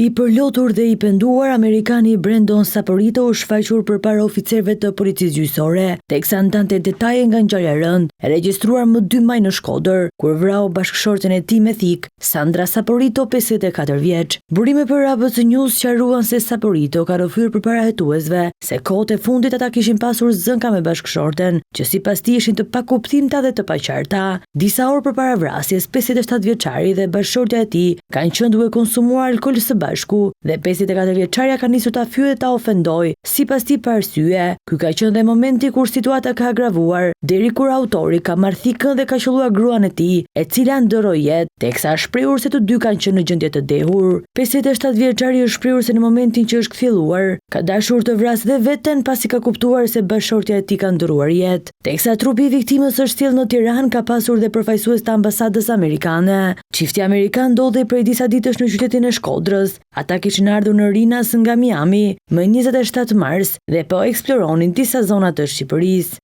I përlotur dhe I penduar Amerikani Brandon Saporito u shfaqur përpara oficerëve të policisë gjyqësore, teksa ndante detaje nga ngjarja e rëndë e regjistruar më 2 maj në Shkodër, kur vrau bashkëshorten e tij me thik, Sandra Saporito, 54 vjeç. Burime për ABC News sqaruan se Saporito ka rrëfyer përpara hetuesve se kohët e fundit ata kishin pasur zënka me bashkëshorten, që sipas tij ishin të pakuptimta dhe të paqarta. Disa orë përpara vrasjes, 57 vjeçari dhe bashkëshortja e tij kanë qenë duke konsumuar alkool së bashku dhe 54 vjeçaria ka nisur ta fyejë dhe ta ofendoj, sipas tij pa arsye. Ky ka qenë dhe momenti kur situata ka agravuar, deri kur autori ka marrë thikën dhe ka qelluar gruan e tij, e cila ndërroi jetë, teksa është shprehur se të dy kanë qenë në gjendje të dehur. 57 vjeçari është shprehur se në momentin që është kthjelluar, ka dashur të vrasë dhe veten pasi ka kuptuar se bashkëshortja e tij ka ndëruar jetë. Teksa trupi I viktimës është sjellë në Tiranë, ka pasur dhe përfaqësues të ambasadës amerikane. Çifti amerikan ndodhej prej disa ditësh në qytetin e Shkodrës. Ata kishin ardhur në Rinas nga Miami më 27 mars dhe po eksploronin disa zona të Shqipërisë.